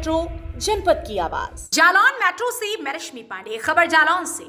Metro, जनपद की आवाज। जालौन मेट्रो से मैं रश्मि पांडे, खबर जालौन से।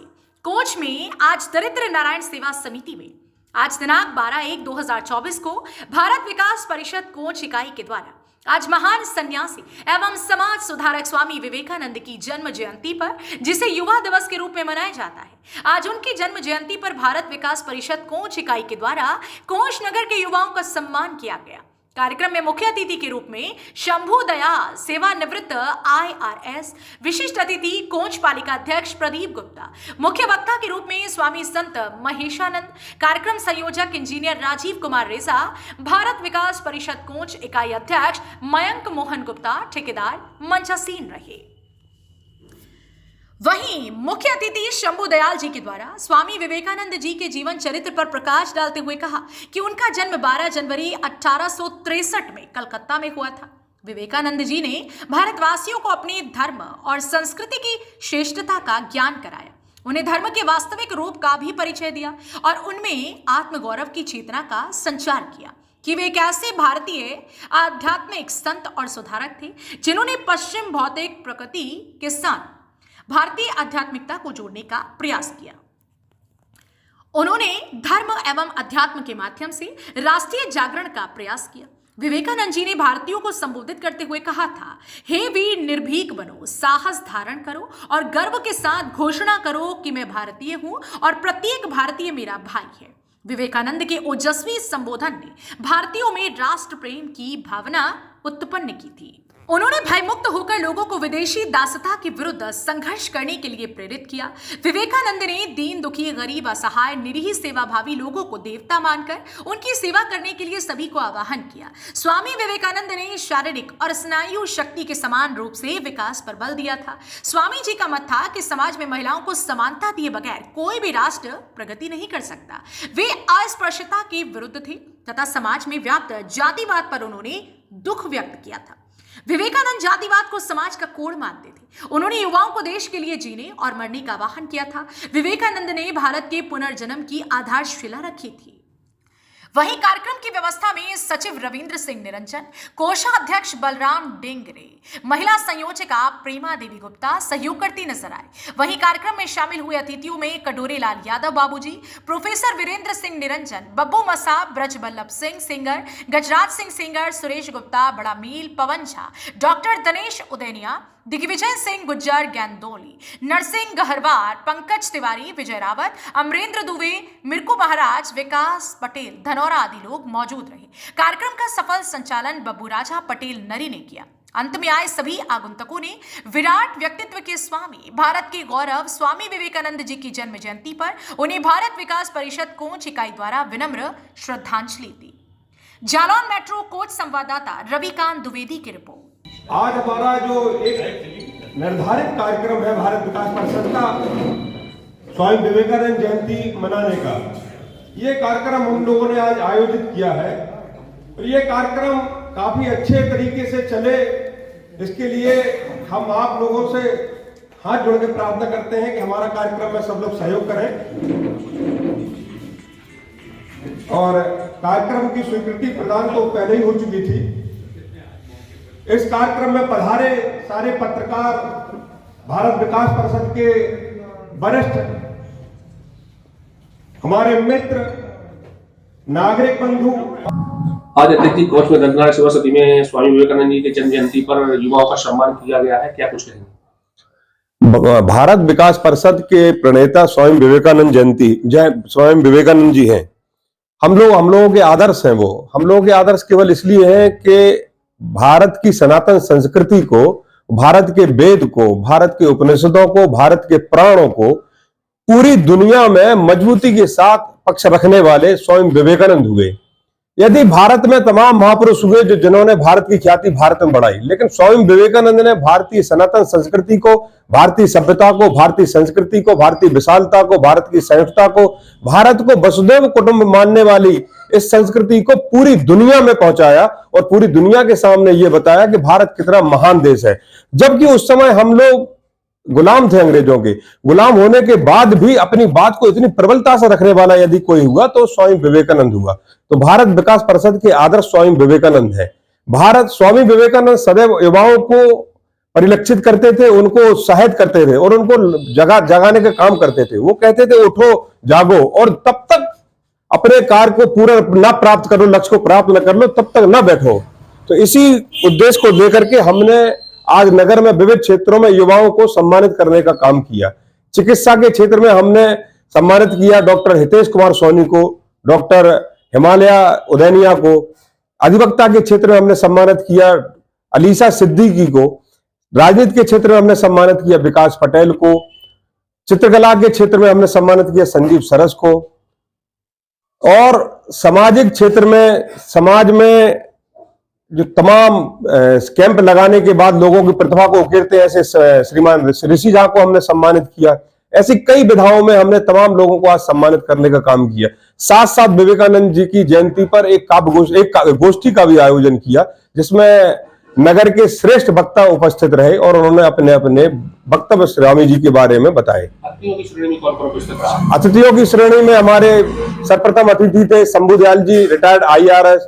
कोच में आज दरिद्र नारायण सेवा समिति में आज दिनांक 12/1/2024 को भारत विकास परिषद कोच इकाई के द्वारा आज महान सन्यासी एवं समाज सुधारक स्वामी विवेकानंद की जन्म जयंती पर, जिसे युवा दिवस के रूप में मनाया जाता है, आज उनकी जन्म जयंती पर भारत विकास परिषद कोच इकाई के द्वारा कोच नगर के युवाओं का सम्मान किया गया। कार्यक्रम में मुख्य अतिथि के रूप में शंभू दयाल, सेवानिवृत्त IRS, विशिष्ट अतिथि कोच पालिका अध्यक्ष प्रदीप गुप्ता, मुख्य वक्ता के रूप में स्वामी संत महेशानंद, कार्यक्रम संयोजक इंजीनियर राजीव कुमार रेजा, भारत विकास परिषद कोच इकाई अध्यक्ष मयंक मोहन गुप्ता, ठेकेदार मंचासीन रहे। वहीं मुख्य अतिथि शंभू दयाल जी के द्वारा स्वामी विवेकानंद जी के जीवन चरित्र पर प्रकाश डालते हुए कहा कि उनका जन्म 12 जनवरी 1863 में कलकत्ता में हुआ था। विवेकानंद जी ने भारतवासियों को अपने धर्म और संस्कृति की श्रेष्ठता का ज्ञान कराया, उन्हें धर्म के वास्तविक रूप का भी परिचय दिया और उनमें आत्मगौरव की चेतना का संचार किया कि वे एक ऐसे भारतीय आध्यात्मिक संत और सुधारक थे जिन्होंने पश्चिम भौतिक प्रकृति के साथ भारतीय आध्यात्मिकता को जोड़ने का प्रयास किया। उन्होंने धर्म एवं अध्यात्म के माध्यम से राष्ट्रीय जागरण का प्रयास किया। विवेकानंद जी ने भारतीयों को संबोधित करते हुए कहा था, हे वीर निर्भीक बनो, साहस धारण करो और गर्व के साथ घोषणा करो कि मैं भारतीय हूं और प्रत्येक भारतीय मेरा भाई है। विवेकानंद के ओजस्वी संबोधन ने भारतीयों में राष्ट्र प्रेम की भावना उत्पन्न की थी। उन्होंने भयमुक्त होकर लोगों को विदेशी दासता के विरुद्ध संघर्ष करने के लिए प्रेरित किया। विवेकानंद ने दीन दुखी, गरीब, असहाय, निरीह, सेवाभावी लोगों को देवता मानकर उनकी सेवा करने के लिए सभी को आह्वान किया। स्वामी विवेकानंद ने शारीरिक और स्नायु शक्ति के समान रूप से विकास पर बल दिया था। स्वामी जी का मत था कि समाज में महिलाओं को समानता दिए बगैर कोई भी राष्ट्र प्रगति नहीं कर सकता। वे अस्पृश्यता के विरुद्ध थे तथा समाज में व्याप्त जातिवाद पर उन्होंने दुख व्यक्त किया था। विवेकानंद जातिवाद को समाज का कोड़ मानते थे। उन्होंने युवाओं को देश के लिए जीने और मरने का आह्वान किया था। विवेकानंद ने भारत के पुनर्जन्म की आधारशिला रखी थी। वहीं कार्यक्रम की व्यवस्था में सचिव रविंद्र सिंह निरंजन, कोषाध्यक्ष बलराम डेंगरे, महिला संयोजका प्रेमा देवी गुप्ता सहयोग करती नजर आए। वहीं कार्यक्रम में शामिल हुए अतिथियों में कटोरे लाल यादव बाबूजी, प्रोफेसर वीरेंद्र सिंह निरंजन, बब्बू मसा, ब्रज बल्लभ सिंह सिंगर, गजराज सिंह सिंगर, सुरेश गुप्ता, बड़ा मील, पवन झा, डॉक्टर दिनेश उदैनिया, दिग्विजय सिंह गुज्जर गैंदोली, नरसिंह गहरवार, पंकज तिवारी, विजय रावत, अमरेंद्र दुबे, मिर्कू महाराज, विकास पटेल, धनौरा आदि लोग मौजूद रहे। कार्यक्रम का सफल संचालन बब्बू राजा पटेल नरी ने किया। अंत में आए सभी आगंतुकों ने विराट व्यक्तित्व के स्वामी, भारत के गौरव स्वामी विवेकानंद जी की जन्म जयंती पर उन्हें भारत विकास परिषद कोच इकाई द्वारा विनम्र श्रद्धांजलि दी। जालौन मेट्रो कोच संवाददाता रविकांत द्विवेदी की रिपोर्ट। आज हमारा जो एक निर्धारित कार्यक्रम है भारत विकास परिषद का स्वामी विवेकानंद जयंती मनाने का, ये कार्यक्रम हम लोगों ने आज आयोजित किया है और ये कार्यक्रम काफी अच्छे तरीके से चले, इसके लिए हम आप लोगों से हाथ जोड़ के प्रार्थना करते हैं कि हमारा कार्यक्रम में सब लोग सहयोग करें और कार्यक्रम की स्वीकृति प्रदान तो पहले ही हो चुकी थी। इस कार्यक्रम में पधारे सारे पत्रकार, भारत विकास परिषद के वरिष्ठ हमारे मित्र, नागरिक बंधु। आज अतिथि कोच में दरिद्र नारायण सेवा समिति में स्वामी विवेकानंद जी के जन्म जयंती पर युवाओं का सम्मान किया गया है, क्या कुछ कहेंगे? भारत विकास परिषद के प्रणेता स्वामी विवेकानंद जी हैं। हम लोगों के आदर्श हैं। वो हम लोगों के आदर्श केवल इसलिए हैं कि भारत की सनातन संस्कृति को, भारत के वेद को, भारत के उपनिषदों को, भारत के पुराणों को पूरी दुनिया में मजबूती के साथ पक्ष रखने वाले स्वामी विवेकानंद हुए। यदि भारत में तमाम महापुरुष हुए जिन्होंने भारत की ख्याति भारत में बढ़ाई, लेकिन स्वामी विवेकानंद ने भारतीय सनातन संस्कृति को, भारतीय सभ्यता को, भारतीय संस्कृति को, भारतीय विशालता को, भारत की संयुक्तता को, भारत को वसुधैव कुटुंब मानने वाली इस संस्कृति को पूरी दुनिया में पहुंचाया और पूरी दुनिया के सामने ये बताया कि भारत कितना महान देश है। जबकि उस समय हम लोग गुलाम थे, अंग्रेजों के गुलाम होने के बाद भी अपनी बात को इतनी प्रबलता से रखने वाला यदि कोई हुआ तो स्वामी विवेकानंद हुआ। तो भारत विकास परिषद के आदर्श स्वामी विवेकानंद है। स्वामी विवेकानंद सदैव युवाओं को परिलक्षित करते थे, उनको उत्साहित करते थे और उनको जगाने का काम करते थे। वो कहते थे उठो जागो, और तब तक अपने कार्य को पूरा ना प्राप्त करो, लक्ष्य को प्राप्त न कर लो, तब तक ना बैठो। तो इसी उद्देश्य को लेकर के हमने आज नगर में विविध क्षेत्रों में युवाओं को सम्मानित करने का काम किया। चिकित्सा के क्षेत्र में हमने सम्मानित किया डॉक्टर हितेश कुमार सोनी को, डॉक्टर हिमालया उदैनिया को। अधिवक्ता के क्षेत्र में हमने सम्मानित किया अलीसा सिद्दीकी को। राजनीति के क्षेत्र में हमने सम्मानित किया विकास पटेल को। चित्रकला के क्षेत्र में हमने सम्मानित किया संजीव सरस को। और सामाजिक क्षेत्र में समाज में जो तमाम कैंप लगाने के बाद लोगों की प्रतिभा को उकेरते हैं, ऐसे श्रीमान ऋषि झा को हमने सम्मानित किया। ऐसी कई विधाओं में हमने तमाम लोगों को आज सम्मानित करने का काम किया। साथ साथ विवेकानंद जी की जयंती पर एक गोष्ठी का भी आयोजन किया, जिसमें नगर के श्रेष्ठ वक्ता उपस्थित रहे और उन्होंने अपने अपने वक्तव्य स्वामी जी के बारे में बताए। अतिथियों की श्रेणी में कौन कौन उपस्थित रहा? अतिथियों की श्रेणी में हमारे सर्वप्रथम अतिथि थे शंभू दयाल जी, रिटायर्ड IRS,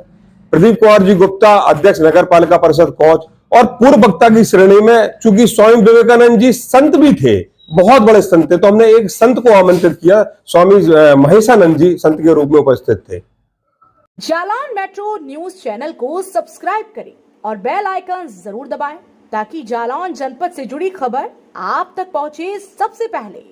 प्रदीप कुमार जी गुप्ता, अध्यक्ष नगर पालिका परिषद कोच। और पूर्व वक्ता की श्रेणी में चूंकि स्वामी विवेकानंद जी संत भी थे, बहुत बड़े संत थे, तो हमने एक संत को आमंत्रित किया। स्वामी महेशानंद जी संत के रूप में उपस्थित थे। जालौन मेट्रो न्यूज चैनल को सब्सक्राइब करें और बेल आइकन जरूर दबाएं ताकि जालौन जनपद से जुड़ी खबर आप तक पहुंचे सबसे पहले।